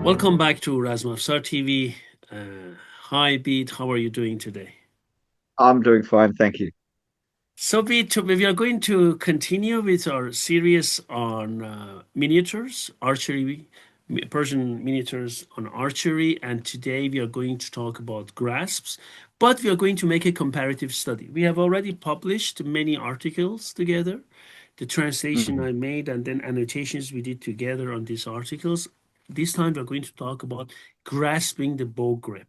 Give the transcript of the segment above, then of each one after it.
Welcome back to Razmafzar TV. Hi, Bede. How are you doing today? I'm doing fine, thank you. So, Bede, we are going to continue with our series on miniatures, archery, Persian miniatures on archery. And today we are going to talk about grasps, but we are going to make a comparative study. We have already published many articles together. The translation Mhm, I made and then annotations we did together on these articles. This time we're going to talk about grasping the bow grip.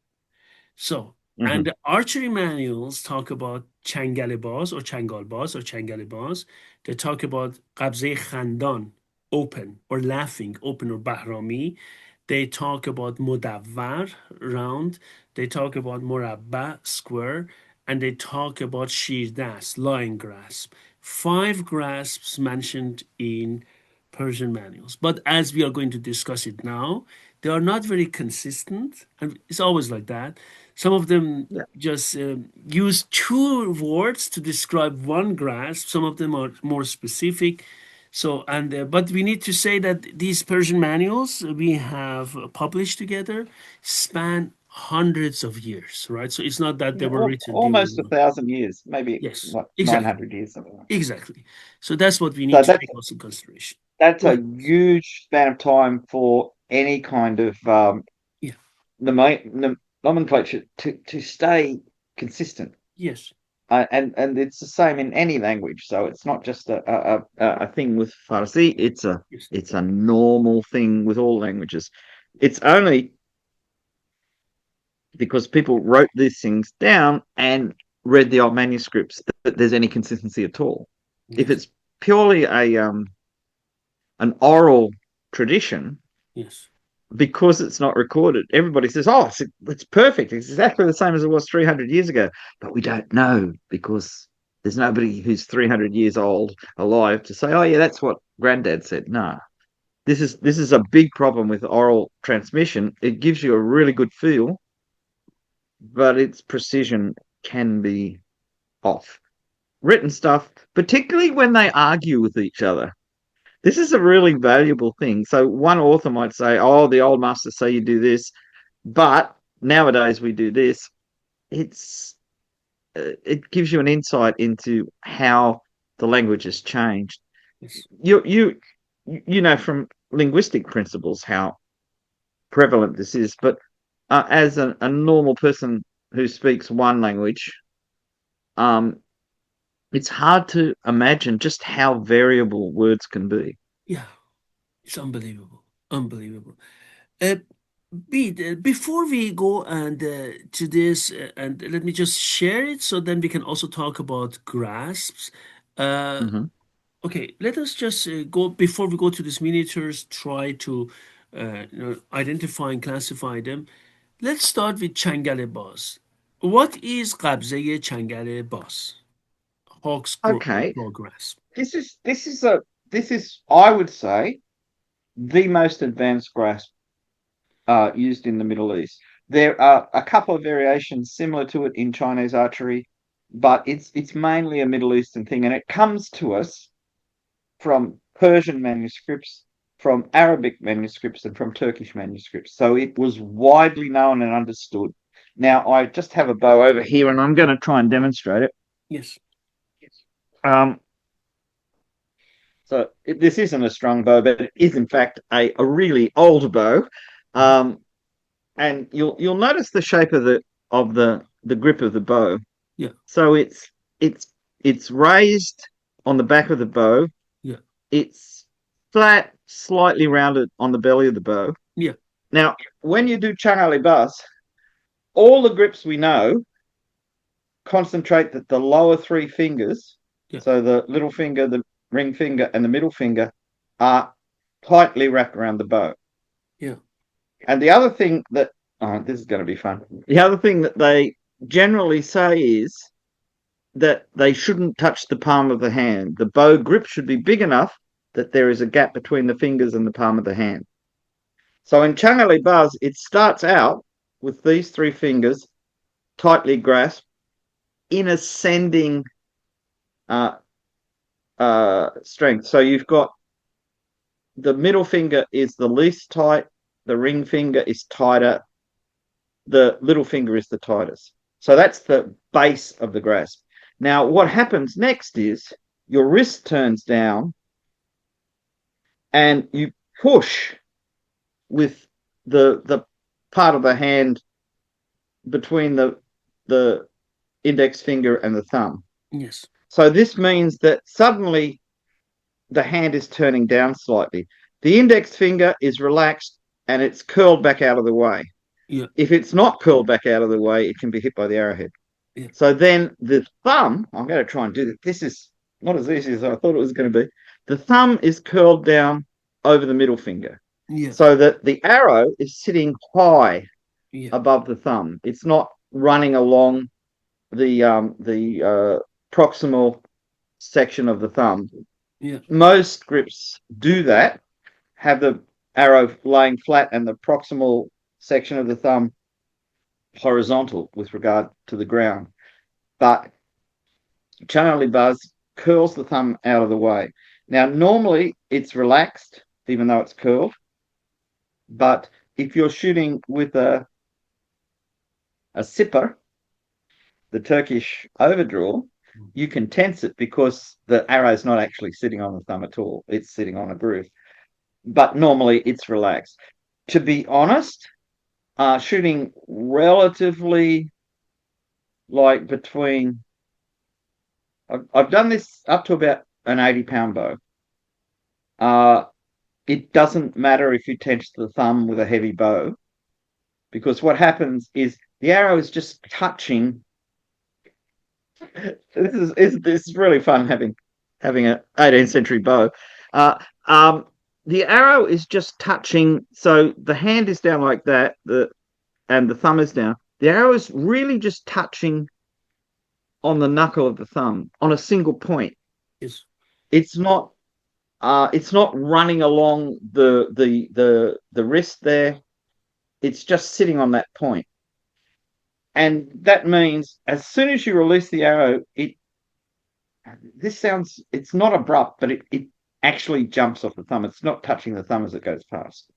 So, and mhm. the archery manuals talk about changalebaz or changalbaz or changalebaz. They talk about qabze khandan, open or laughing, open or bahrami. They talk about mudawwar, round. They talk about murabba, square. And they talk about shirdas, lion grasp. Five grasps mentioned in Persian manuals. But as we are going to discuss it now, they are not very consistent. And it's always like that. Some of them Yeah. just use two words to describe one grasp. Some of them are more specific. So, and but we need to say that these Persian manuals we have published together span hundreds of years, right? So it's not that they Yeah, were written almost during. 1,000 years, maybe Yes, what exactly, 900 years, something like that. exactly. So that's what we need So to that's take also in consideration. that's Go a ahead. huge span of time for any kind of Yeah. nomenclature to stay consistent. Yes. And it's the same in any language. So it's not just a thing with Farsi. Yes. It's a normal thing with all languages. It's only because people wrote these things down and read the old manuscripts that there's any consistency at all. If Yes. it's purely a an oral tradition, Yes. because it's not recorded, everybody says, "Oh, it's perfect. It's exactly the same as it was 300 years ago." But we don't know because there's nobody who's 300 years old alive to say, "Oh, yeah, that's what Granddad said." No, this is a big problem with oral transmission. It gives you a really good feel, but its precision can be off. Written stuff, particularly when they argue with each other. This is a really valuable thing. So one author might say, "Oh, the old masters say you do this, but nowadays we do this." It's it gives you an insight into how the language has changed. Yes. You know from linguistic principles how prevalent this is, but as a normal person who speaks one language, um, it's hard to imagine just how variable words can be. Yeah. It's unbelievable. Unbelievable. Uh, Pete, before we go and to this, and let me just share it so then we can also talk about grasps. Uh, Hmm. okay, let us just go before we go to these miniatures, try to identify and classify them. Let's start with Changale Boss. What is Qabzeye Changale Boss? Hawk's Okay, claw grasp. this is I would say the most advanced grasp used in the Middle East. There are a couple of variations similar to it in Chinese archery, but it's mainly a Middle Eastern thing, and it comes to us from Persian manuscripts, from Arabic manuscripts, and from Turkish manuscripts. So it was widely known and understood. Now I just have a bow over here, and I'm going to try and demonstrate it. Yes. Um, this isn't a strong bow, but it is in fact a really old bow. Mhm. Um, and you'll notice the shape of the grip of the bow. Yeah. So it's it's raised on the back of the bow. Yeah. It's flat, slightly rounded on the belly of the bow. Yeah. Now, when you do Changali bus, all the grips we know concentrate that the lower three fingers, Yeah. so the little finger, the ring finger, and the middle finger, are tightly wrapped around the bow. Yeah. And the other thing that, oh, this is going to be fun. The other thing that they generally say is that they shouldn't touch the palm of the hand. The bow grip should be big enough that there is a gap between the fingers and the palm of the hand. So in Changali bars, it starts out with these three fingers tightly grasped in ascending uh, strength. So you've got the middle finger is the least tight, the ring finger is tighter, the little finger is the tightest. So that's the base of the grasp. Now, what happens next is your wrist turns down and you push with the part of the hand between the index finger and the thumb. Yes. So this means that suddenly the hand is turning down slightly. The index finger is relaxed and it's curled back out of the way. Yeah. If it's not curled back out of the way, it can be hit by the arrowhead. Yeah. So then the thumb, I'm going to try and do this. This is not as easy as I thought it was going to be. The thumb is curled down over the middle finger Yeah. so that the arrow is sitting high Yeah. above the thumb. It's not running along the proximal section of the thumb. Yeah. Most grips do that, have the arrow laying flat and the proximal section of the thumb horizontal with regard to the ground. But Charlie Buzz curls the thumb out of the way. Now, normally it's relaxed, even though it's curled. But if you're shooting with a sipper, the Turkish overdraw, you can tense it because the arrow's not actually sitting on the thumb at all. It's sitting on a groove. But normally it's relaxed. To be honest, shooting relatively like between, I've done this up to about an 80-pound bow. It doesn't matter if you tense the thumb with a heavy bow because what happens is the arrow is just touching. This is really fun having an 18th century bow. Uh, um, the arrow is just touching, so the hand is down like that, and the thumb is down. The arrow is really just touching on the knuckle of the thumb on a single point. Yes. It's not it's not running along the wrist there. It's just sitting on that point. And that means as soon as you release the arrow, it's not abrupt, but it actually jumps off the thumb. It's not touching the thumb as it goes past.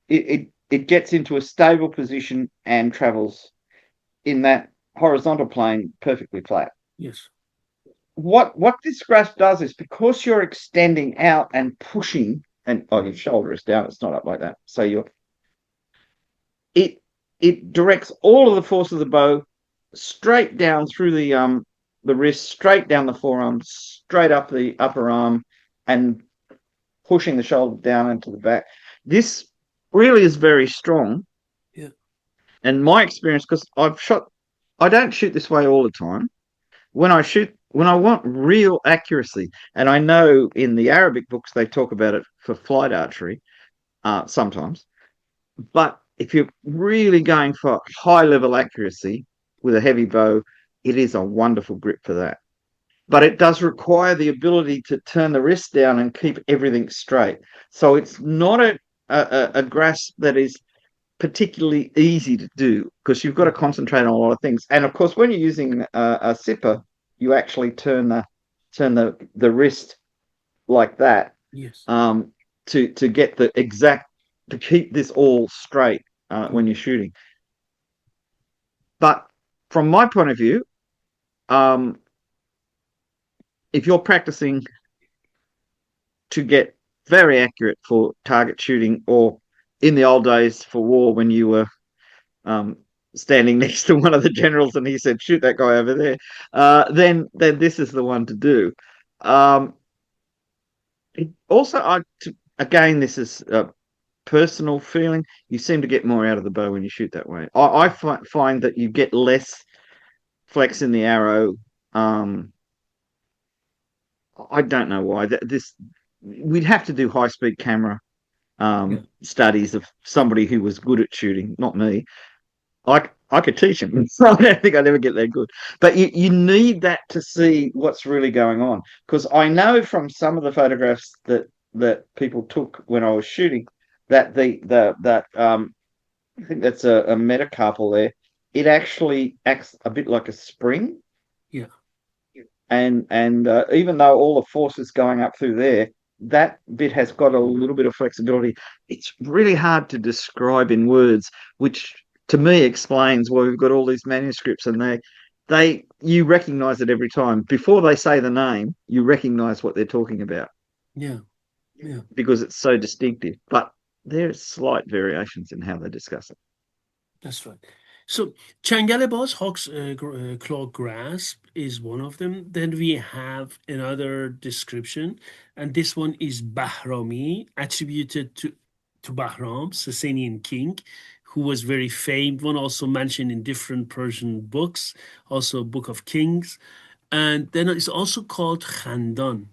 It gets into a stable position and travels in that horizontal plane perfectly flat. Yes. What this grasp does is because you're extending out and pushing, and your shoulder is down, it's not up like that. So it directs all of the force of the bow straight down through the wrist, straight down the forearm, straight up the upper arm, and pushing the shoulder down into the back. This really is very strong. Yeah. And my experience, because I don't shoot this way all the time. When I want real accuracy, and I know in the Arabic books they talk about it for flight archery sometimes, but if you're really going for high level accuracy with a heavy bow, it is a wonderful grip for that. But it does require the ability to turn the wrist down and keep everything straight. So it's not a grasp that is particularly easy to do because you've got to concentrate on a lot of things. And of course, when you're using a sipper, you actually turn the wrist like that Yes. to get the exact to keep this all straight when you're shooting. But from my point of view, um, if you're practicing to get very accurate for target shooting, or in the old days for war when you were um, standing next to one of the generals and he said, "Shoot that guy over there," then this is the one to do. Um, also, again, this is a personal feeling. You seem to get more out of the bow when you shoot that way. I find that you get less flex in the arrow. Um, I don't know why. This we'd have to do high speed camera Yeah. studies of somebody who was good at shooting, not me. I could teach him. I don't think I'd ever get that good. But you need that to see what's really going on. Because I know from some of the photographs that people took when I was shooting that I think that's a metacarpal there. It actually acts a bit like a spring, Yeah. and even though all the force is going up through there, that bit has got a little bit of flexibility. It's really hard to describe in words, which to me explains why we've got all these manuscripts, and you recognize it every time. Before they say the name, you recognize what they're talking about Yeah. Yeah. because it's so distinctive. But there's slight variations in how they discuss it. That's right. So Changalabos, hawk's claw grasp is one of them. Then we have another description, and this one is Bahrami, attributed to Bahram, Sasanian king, who was very famed. One also mentioned in different Persian books, also Book of Kings, and then it's also called Khandan.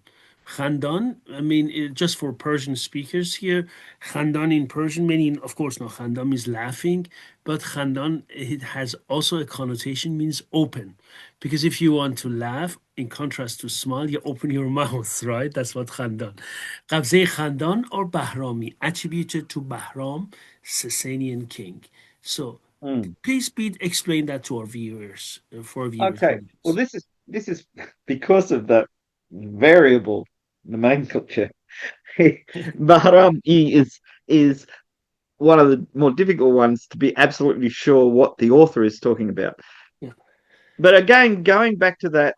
Khandan, I mean, just for Persian speakers here, Khandan in Persian, meaning, of course, no, Khandan means laughing, but Khandan, it has also a connotation, means open. Because if you want to laugh, in contrast to smile, you open your mouth, right? That's what Khandan. Qabze Khandan or Bahrami, attributed to Bahram, Sasanian king. So Mm. please, Pete, explain that to our viewers, for our viewers. Okay. Well, this is because of the variable nomenclature. Bahram is one of the more difficult ones to be absolutely sure what the author is talking about. Yeah. But again, going back to that,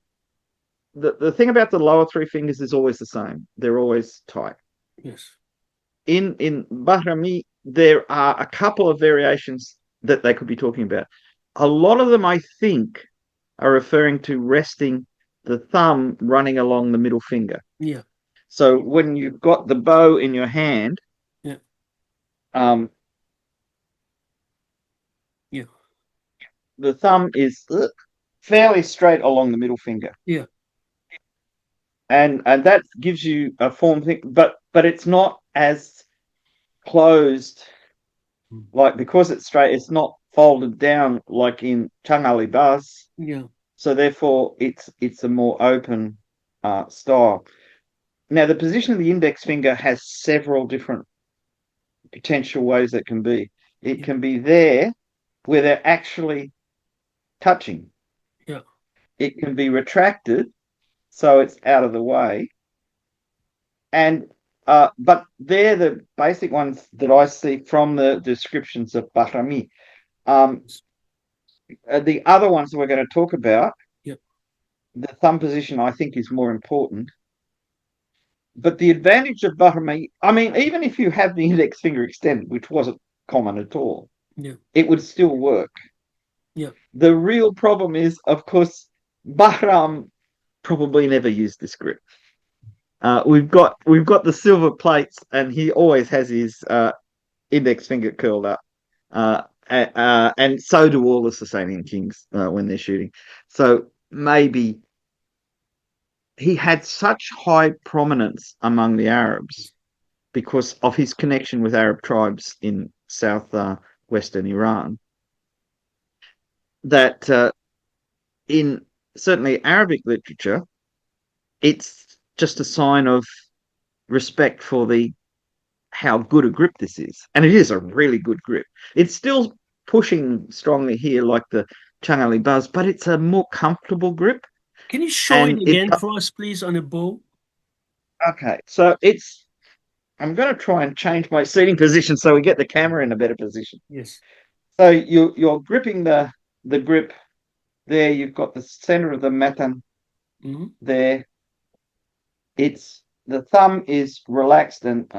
the thing about the lower three fingers is always the same. They're always tight. Yes. In Bahrami, there are a couple of variations that they could be talking about. A lot of them, I think, are referring to resting the thumb running along the middle finger. Yeah. So when you've got the bow in your hand, Yeah. um, Yeah. the thumb is fairly straight along the middle finger, Yeah. and that gives you a form thing, but it's not as closed, Mm. like because it's straight, it's not folded down like in Changali Baz. Yeah. So therefore, it's a more open style. Now, the position of the index finger has several different potential ways it can be. It Yeah. can be there where they're actually touching. Yeah. It can be retracted so it's out of the way. And but they're the basic ones that I see from the descriptions of Bahrami. Um, the other ones that we're going to talk about, Yeah. the thumb position, I think, is more important. But the advantage of Bahrami, I mean, even if you have the index finger extended, which wasn't common at all, Yeah. it would still work. Yeah. The real problem is, of course, Bahram probably never used this grip. We've got the silver plates, and he always has his index finger curled up, and so do all the Sasanian kings when they're shooting. So maybe he had such high prominence among the Arabs because of his connection with Arab tribes in south western Iran that in certainly Arabic literature, it's just a sign of respect for the how good a grip this is, and it is a really good grip. It's still pushing strongly here, like the Changali Buzz, but it's a more comfortable grip, Can you show it and it again for us, please, on a bow? okay. So it's I'm going to try and change my seating position so we get the camera in a better position. Yes. So you're gripping the grip there. You've got the center of the matan Hmm. there. It's the thumb is relaxed and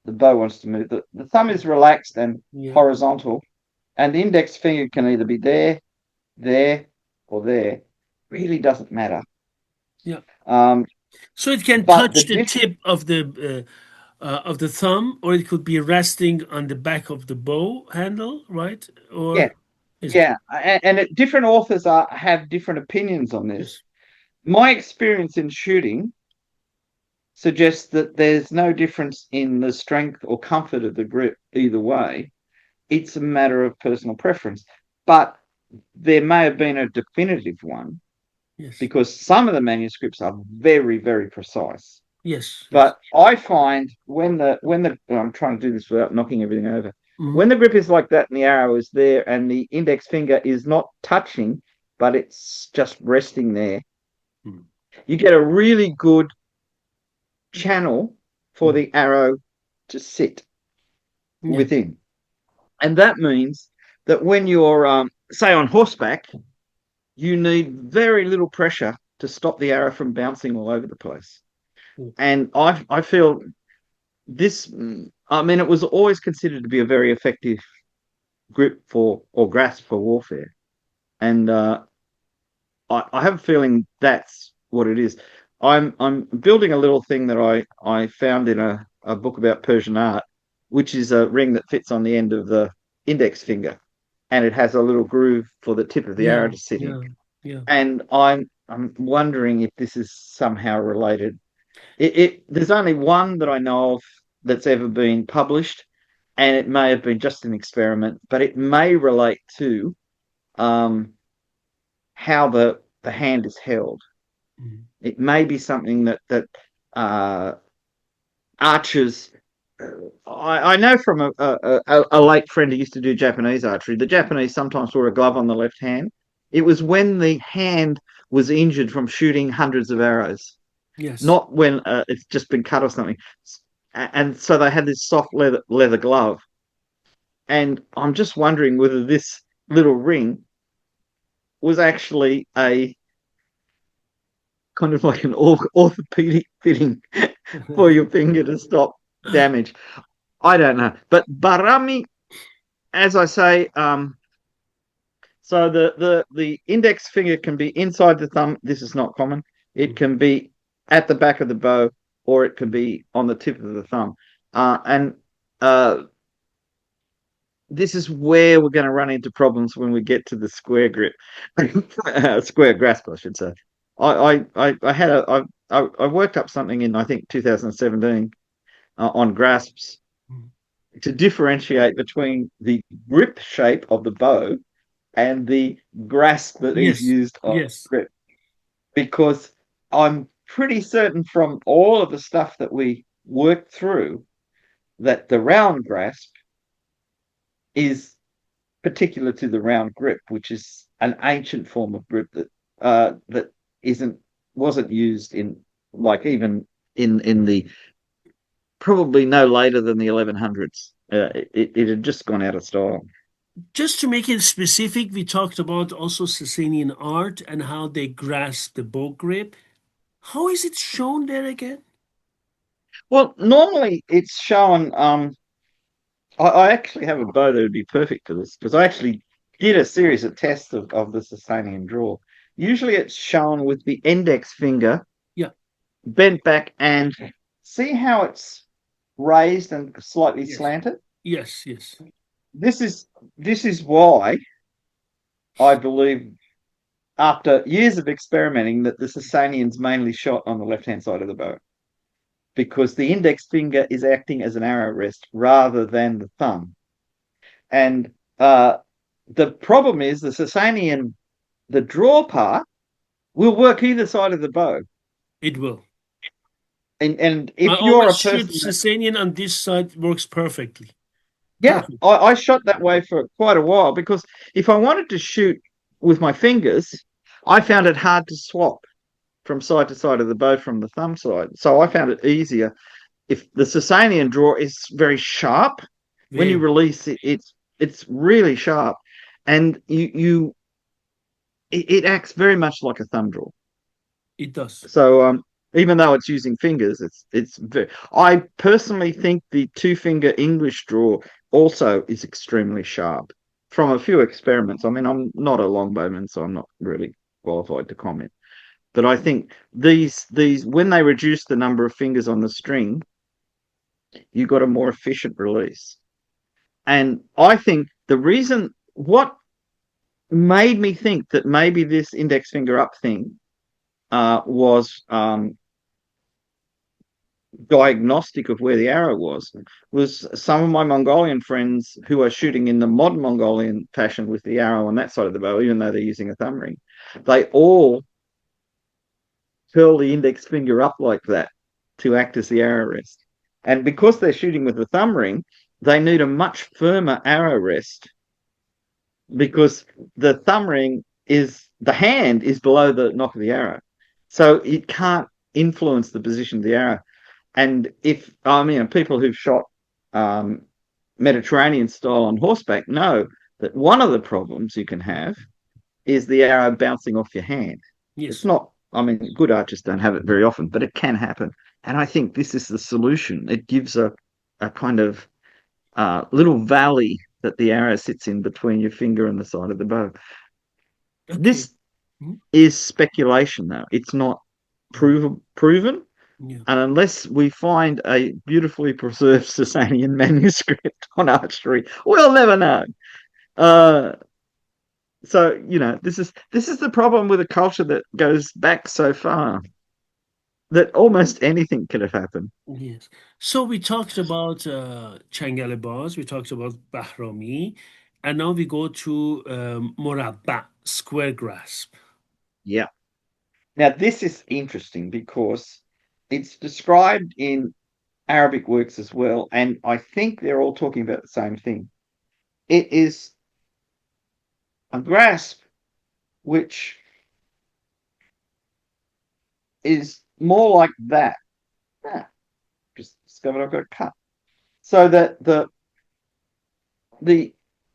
the bow wants to move. The thumb is relaxed and Yeah. horizontal, and the index finger can either be there, there, or there. Really doesn't matter. Yeah. Um, So it can but the touch the difference, tip of the thumb, or it could be resting on the back of the bow handle, right? yeah, Or is it? yeah, different authors have different opinions on Yes. this. My experience in shooting suggests that there's no difference in the strength or comfort of the grip either way. It's a matter of personal preference. But there may have been a definitive one Yes. because some of the manuscripts are very, very precise. Yes. Yes. But I find when the I'm trying to do this without knocking everything over. Hmm. When the grip is like that and the arrow is there and the index finger is not touching, but it's just resting there, you get a really good channel for Mm. the arrow to sit Yeah. within. And that means that when you're, say, on horseback, you need very little pressure to stop the arrow from bouncing all over the place. Mm. And I feel this, I mean, it was always considered to be a very effective grip for or grasp for warfare. And I have a feeling that's what it is. I'm building a little thing that I found in a book about Persian art, which is a ring that fits on the end of the index finger, and it has a little groove for the tip of the Yeah. arrow to sit in. Yeah. Yeah. And I'm wondering if this is somehow related. There's only one that I know of that's ever been published, and it may have been just an experiment, but it may relate to um, how the hand is held. Mm. It may be something that uh, archers. I know from a late friend who used to do Japanese archery. The Japanese sometimes wore a glove on the left hand. It was when the hand was injured from shooting hundreds of arrows, Yes. not when it's just been cut or something. And so they had this soft leather glove. And I'm just wondering whether this little ring was actually a kind of like an orthopedic fitting for your finger to stop damage. I don't know, but barami, as I say, so the index finger can be inside the thumb. This is not common. It Mm. can be at the back of the bow, or it can be on the tip of the thumb. And uh, this is where we're going to run into problems when we get to the square grip, square grasp, I should say. I had I worked up something in I think 2017 on grasps Mm. to differentiate between the grip shape of the bow and the grasp that is Yes. used on Yes. grip, because I'm pretty certain from all of the stuff that we worked through that the round grasp is particular to the round grip, which is an ancient form of grip that isn't wasn't used in like even in the probably no later than the 1100s. It had just gone out of style. Just to make it specific, we talked about also Sasanian art and how they grasp the bow grip. How is it shown there again? Well, normally it's shown. I actually have a bow that would be perfect for this because I actually did a series of tests of the Sasanian draw. Usually it's shown with the index finger Yeah. bent back and see how it's raised and slightly Yes. slanted. Yes. Yes. This is this is why I believe after years of experimenting that the Sasanians mainly shot on the left hand side of the bow because the index finger is acting as an arrow rest rather than the thumb. And the problem is the Sasanian, the draw part will work either side of the bow. It will. And I if you're always a shoot person that, Sasanian on this side, works perfectly. yeah, Perfect. I shot that way for quite a while because if I wanted to shoot with my fingers, I found it hard to swap from side to side of the bow from the thumb side. So I found it easier. If the Sasanian draw is very sharp, when you Very. release it, it's really sharp, and it acts very much like a thumb draw. It does. So even though it's using fingers, it's very. I personally think the two finger English draw also is extremely sharp. From a few experiments, I mean, I'm not a longbowman, so I'm not really qualified to comment. But I think these when they reduce the number of fingers on the string, you got a more efficient release. And I think the reason what made me think that maybe this index finger up thing was diagnostic of where the arrow was some of my Mongolian friends who are shooting in the modern Mongolian fashion with the arrow on that side of the bow, even though they're using a thumb ring. They all curl the index finger up like that to act as the arrow rest. And because they're shooting with the thumb ring, they need a much firmer arrow rest because the thumb ring is the hand is below the knock of the arrow. So it can't influence the position of the arrow. And if I mean people who've shot um, Mediterranean style on horseback know that one of the problems you can have is the arrow bouncing off your hand. It's Yes. not, I mean, good archers don't have it very often, but it can happen. And I think this is the solution. It gives a kind of little valley that the arrow sits in between your finger and the side of the bow. Okay. This Mhm. is speculation, though. It's not Mhm. proven. Yeah. And unless we find a beautifully preserved Sasanian manuscript on archery, we'll never know. Uh, so this is the problem with a culture that goes back so far that almost anything could have happened. Yes. So we talked about Changalibas, we talked about Bahrami, and now we go to Morabba, square grasp. Yeah. Now this is interesting because it's described in Arabic works as well, and I think they're all talking about the same thing. It is a grasp which is more like that. Ah, just discovered I've got a cut. So that the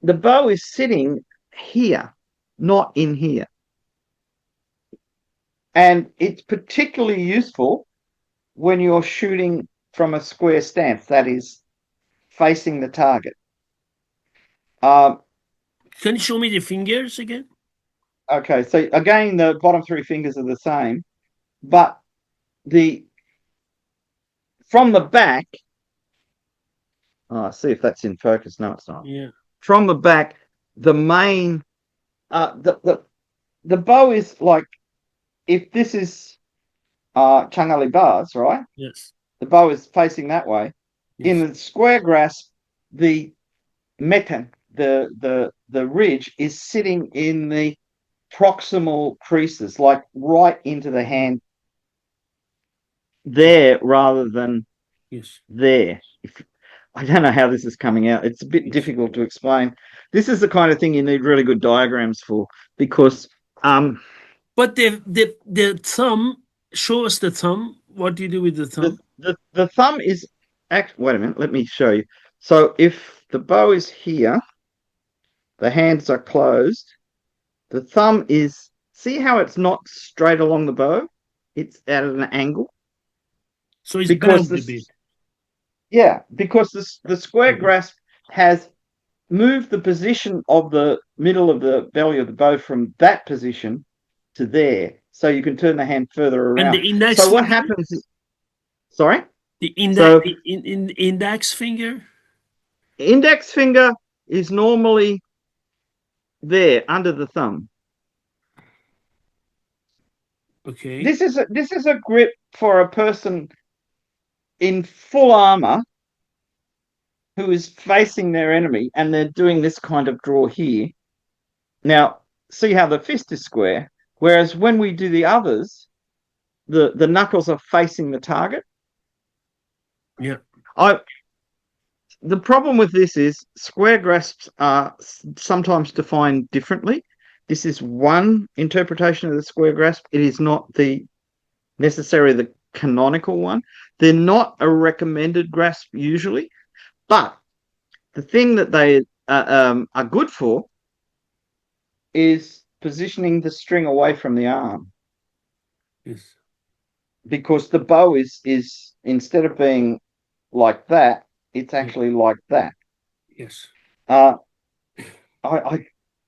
the bow is sitting here, not in here. And it's particularly useful when you're shooting from a square stance, that is facing the target. Um, Can you show me the fingers again? okay, so again, the bottom three fingers are the same, but the from the back, see if that's in focus. No, it's not. Yeah. From the back, the main, the bow is like if this is Changali bars, right? Yes. The bow is facing that way. In Yes. the square grasp, the mekan, the ridge is sitting in the proximal creases, like right into the hand there rather than Yes. there. I don't know how this is coming out. It's a bit Yes. difficult to explain. This is the kind of thing you need really good diagrams for because um, But the thumb, show us the thumb. What do you do with the the, thumb? the thumb is wait a minute, let me show you. So if the bow is here, the hands are closed. The thumb is, see how it's not straight along the bow? It's at an angle So it's because bent a this, bit. yeah, because this the square Okay. grasp has moved the position of the middle of the belly of the bow from that position to there, so you can turn the hand further And around. the index So what finger? happens is, sorry, The index, so in index finger? index finger is normally there under the thumb. Okay. This is a grip for a person in full armor who is facing their enemy and they're doing this kind of draw here. Now, see how the fist is square, whereas when we do the others, the knuckles are facing the target. Yeah. I The problem with this is square grasps are sometimes defined differently. This is one interpretation of the square grasp. It is not the necessarily the canonical one. They're not a recommended grasp usually, but the thing that they are good for is positioning the string away from the arm Yes. because the bow is instead of being like that, it's Yeah. actually like that. Yes. Uh, I, I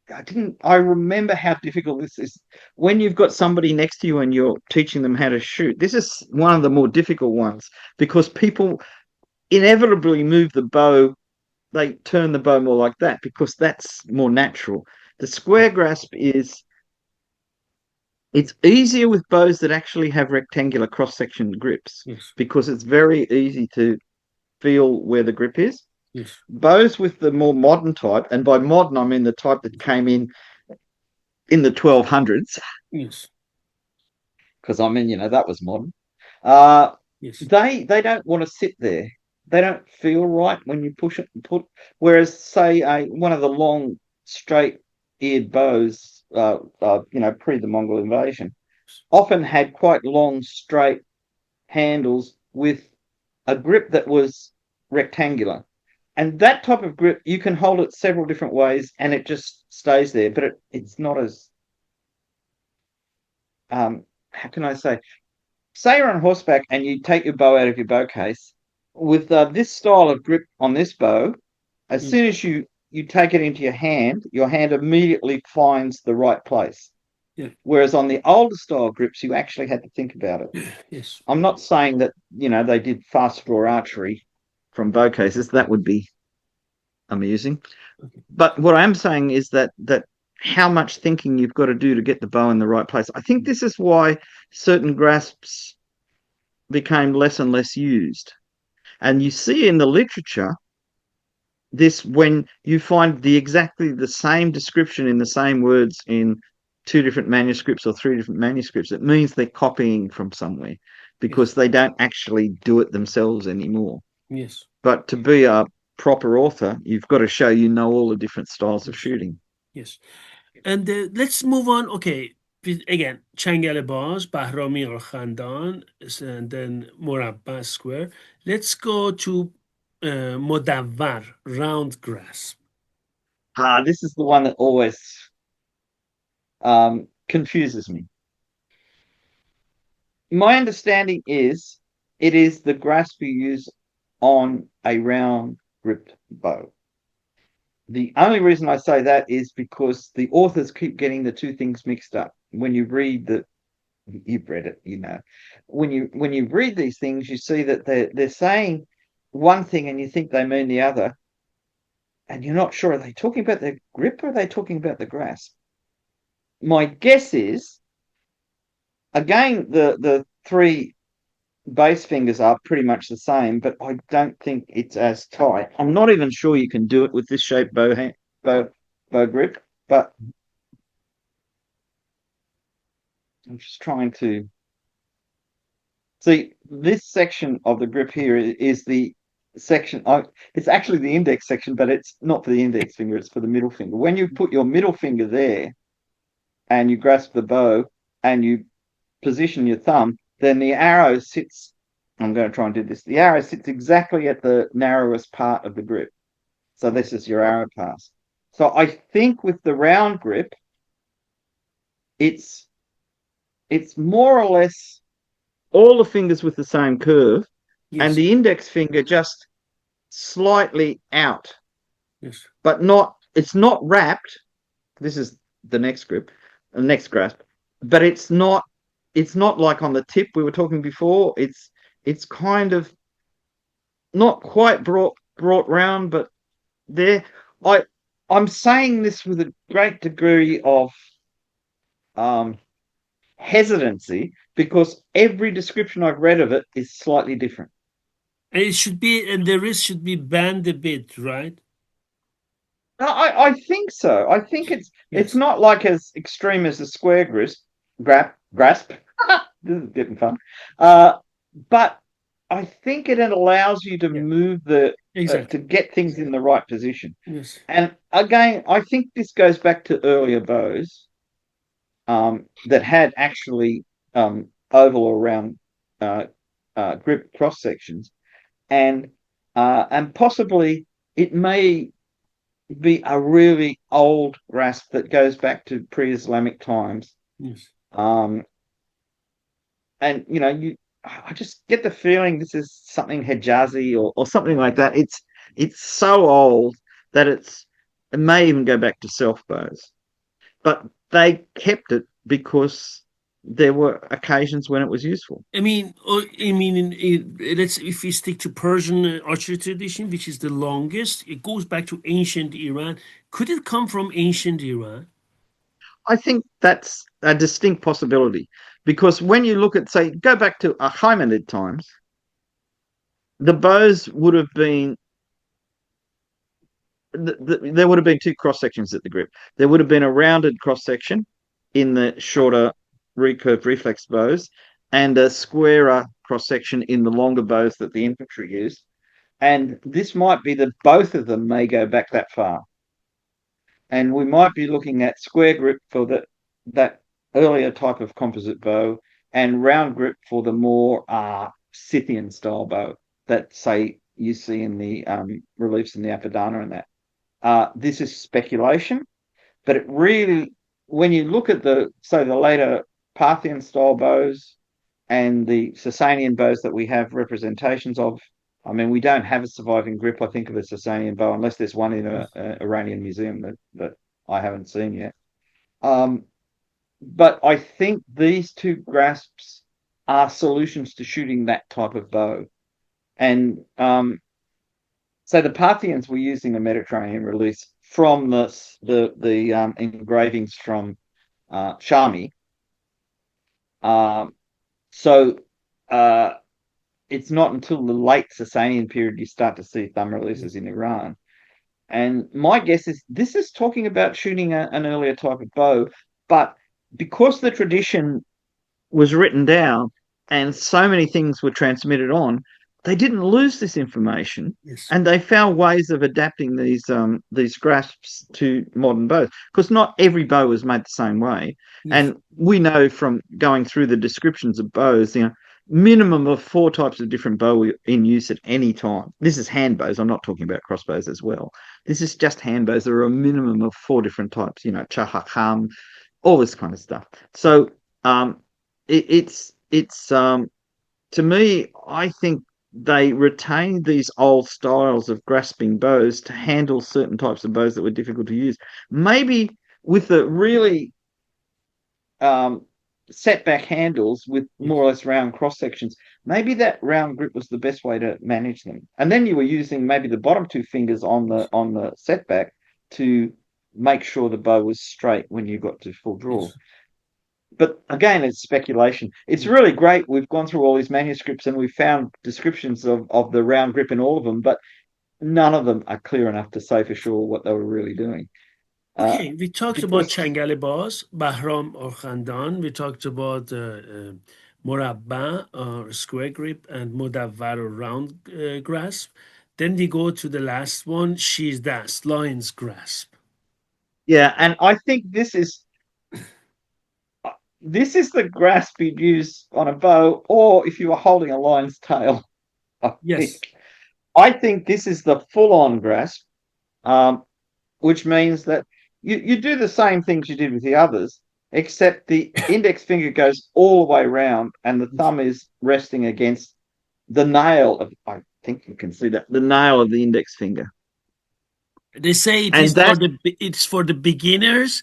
I didn't. I remember how difficult this is when you've got somebody next to you and you're teaching them how to shoot. This is one of the more difficult ones because people inevitably move the bow. They turn the bow more like that because that's more natural. The square grasp is it's easier with bows that actually have rectangular cross-section grips Yes. because it's very easy to feel where the grip is. Yes. Bows with the more modern type, and by modern I mean the type that came in the 1200s, Yes. because I mean that was modern. Uh, Yes. they don't want to sit there. They don't feel right when you push it and put. Whereas say one of the long straight eared bows, pre the Mongol invasion, often had quite long straight handles with a grip that was rectangular. And that type of grip, you can hold it several different ways and it just stays there, but it's not as, how can I say you're on horseback and you take your bow out of your bow case. With this style of grip on this bow, as Yes. soon as you take it into your hand immediately finds the right place. Yeah. Whereas on the older style grips, you actually had to think about it. Yes. I'm not saying that, they did fast draw archery from bow cases. That would be amusing. Okay. But what I am saying is that how much thinking you've got to do to get the bow in the right place. I think this is why certain grasps became less and less used. And you see in the literature this when you find the exactly the same description in the same words in two different manuscripts or three different manuscripts, it means they're copying from somewhere Yes. because they don't actually do it themselves anymore. Yes. But to be a proper author, you've got to show you know all the different styles of Yes. shooting. Yes. And let's move on. Okay. Again, Changalabas, Bahrami or Khandan, and then Murabba square. Let's go to Modawar, round grasp. This is the one that always confuses me. My understanding is it is the grasp you use on a round gripped bow. The only reason I say that is because the authors keep getting the two things mixed up. When you read you've read it, when you read these things, you see that they're saying one thing and you think they mean the other, and you're not sure are they talking about the grip or are they talking about the grasp. My guess is again the three base fingers are pretty much the same, but I don't think it's as tight. I'm not even sure you can do it with this shaped bow, bow grip, but I'm just trying to see this section of the grip here is the section. It's actually the index section, but it's not for the index finger, it's for the middle finger. When you put your middle finger there and you grasp the bow and you position your thumb, then the arrow sits. I'm going to try and do this. The arrow sits exactly at the narrowest part of the grip. So this is your arrow pass. So I think with the round grip, it's it's more or less all the fingers with the same curve, and Yes. the index finger just slightly out, Yes. but not. It's not wrapped. This is the next grip, the next grasp, but it's not. It's not like on the tip we were talking before. It's kind of not quite brought round, but there. I I'm saying this with a great degree of um, hesitancy because every description I've read of it is slightly different. And it should be, and the wrist should be bent a bit, right? I think so. I think it's Yes. not like as extreme as the square grasp. This is getting fun. Uh, but I think it allows you to Yeah. move to Exactly. get things in the right position. Yes. And again, I think this goes back to earlier bows that had actually oval or round uh, grip cross sections, and possibly it may be a really old grasp that goes back to pre-Islamic times. Yes. Um, and I just get the feeling this is something Hijazi or something like that. It's so old that it may even go back to self bows, but they kept it because there were occasions when it was useful. Let's if we stick to Persian archery tradition, which is the longest, it goes back to ancient Iran. Could it come from ancient Iran? I think that's a distinct possibility because when you look at, say, go back to Achaemenid times, the bows would have been there would have been two cross sections at the grip. There would have been a rounded cross section in the shorter recurved reflex bows, and a squarer cross section in the longer bows that the infantry used. And this might be that both of them may go back that far, and we might be looking at square grip for that earlier type of composite bow, and round grip for the more Scythian style bow. that say you see in the reliefs in the Apadana and that. This is speculation, but it really, when you look at the later Parthian style bows and the Sasanian bows that we have representations of, I mean, we don't have a surviving grip, I think, of a Sasanian bow, unless there's one in a Iranian museum that I haven't seen yet. Um, but I think these two grasps are solutions to shooting that type of bow. And so the Parthians were using the Mediterranean reliefs from the engravings from Shami. Um, so uh, it's not until the late Sasanian period you start to see thumb releases in Iran. And my guess is this is talking about shooting an earlier type of bow, but because the tradition was written down and so many things were transmitted on, they didn't lose this information, Yes. and they found ways of adapting these grasps to modern bows, because not every bow was made the same way. Yes. And we know from going through the descriptions of bows, minimum of four types of different bow in use at any time. This is hand bows. I'm not talking about crossbows as well. This is just hand bows. There are a minimum of four different types, chahakam, all this kind of stuff. So um, it's to me, I think they retained these old styles of grasping bows to handle certain types of bows that were difficult to use. Maybe with the really um, set back handles with Yes. more or less round cross sections, maybe that round grip was the best way to manage them. And then you were using maybe the bottom two fingers on the setback to make sure the bow was straight when you got to full draw. Yes. But again, it's speculation. It's Yes. really great. We've gone through all these manuscripts and we've found descriptions of the round grip in all of them, but none of them are clear enough to say for sure what they were really doing. Uh, Okay, we talked about because, Changalibas, Bahram or Khandan. We talked about Morabba or square grip and Mudawwar or round grasp. Then we go to the last one, Shizdas, lion's grasp. yeah, and I think this is the grasp you'd use on a bow, or if you were holding a lion's tail. I Yes, think. I think this is the full-on grasp. Um, which means that you do the same things you did with the others, except the index finger goes all the way around and the thumb is resting against the nail of, I think you can see that, the nail of the index finger. they say And that, it's for the beginners,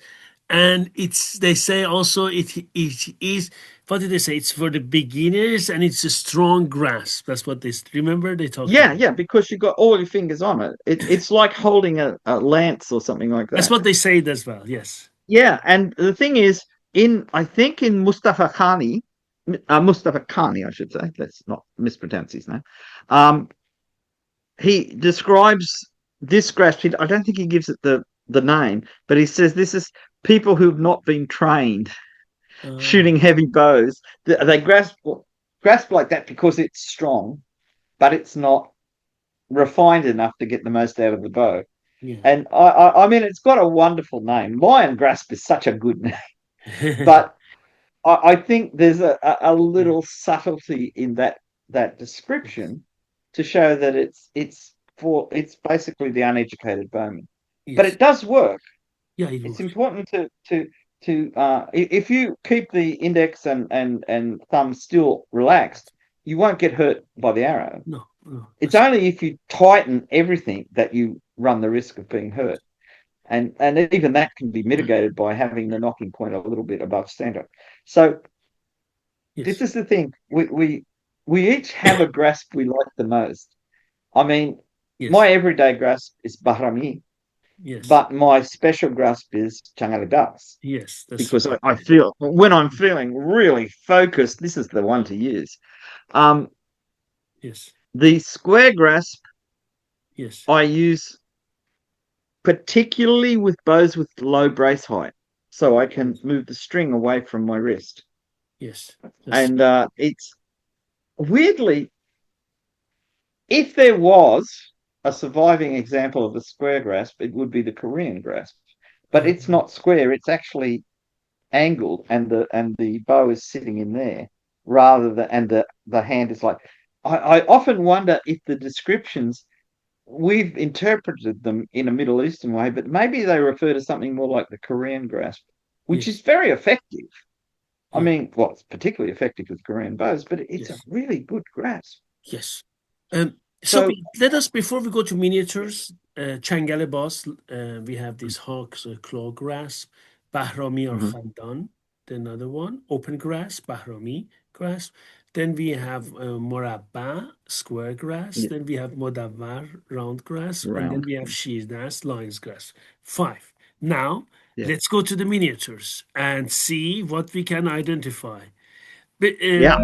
and it's they say also it is what did they say? It's for the beginners, and it's a strong grasp. That's what remember they talked yeah, about. yeah, because you've got all your fingers on it. It's like holding a lance or something like That's that. what they say as well. Yes, Yeah, and the thing is, I think in Mustafa Khani, I should say, let's not mispronounce his name. Um, he describes this grasp. I don't think he gives it the name, but he says this is people who've not been trained uh, shooting heavy bows. They grasp like that because it's strong, but it's not refined enough to get the most out of the bow. yeah. And I mean, it's got a wonderful name. Lion grasp is such a good name, but I think there's a Yeah. little subtlety in that description to show that it's basically the uneducated bowman, but Yes. it does work. Yeah, it It's works. important to if you keep the index and thumb still relaxed, you won't get hurt by the arrow. No, no. It's only if you tighten everything that you run the risk of being hurt. And even that can be mitigated by having the knocking point a little bit above center. So this Yes. is the thing. We each have a grasp we like the most. I mean, my Yes. everyday grasp is Bahrami, Yes. but my special grasp is Changali Das Yes. That's because right. I feel when I'm feeling really focused, this is the one to use. Um, Yes. the square grasp Yes. I use particularly with bows with low brace height, so I can Yes. move the string away from my wrist. Yes. That's And it's weirdly, if there was a surviving example of a square grasp, it would be the Korean grasp. But uh, it's not square; it's actually angled, and the bow is sitting in there rather than and the hand is like. I often wonder if the descriptions we've interpreted them in a Middle Eastern way, but maybe they refer to something more like the Korean grasp, which is Yes, very effective. I yeah, mean, well, it's particularly effective with Korean bows, but it's a yes. really good grasp. Yes. So, Let us, before we go to miniatures, Changale boss, we have this hawk's claw grasp, Bahrami or mhm, Khandan, the another one, open grasp, Bahrami grasp. Then we have Morabba, square grass. yeah, Then we have Modawar, round grass. And then round. we have Shirdas, lion's grass. Five. Now, Yeah. let's go to the miniatures and see what we can identify. But, Yeah.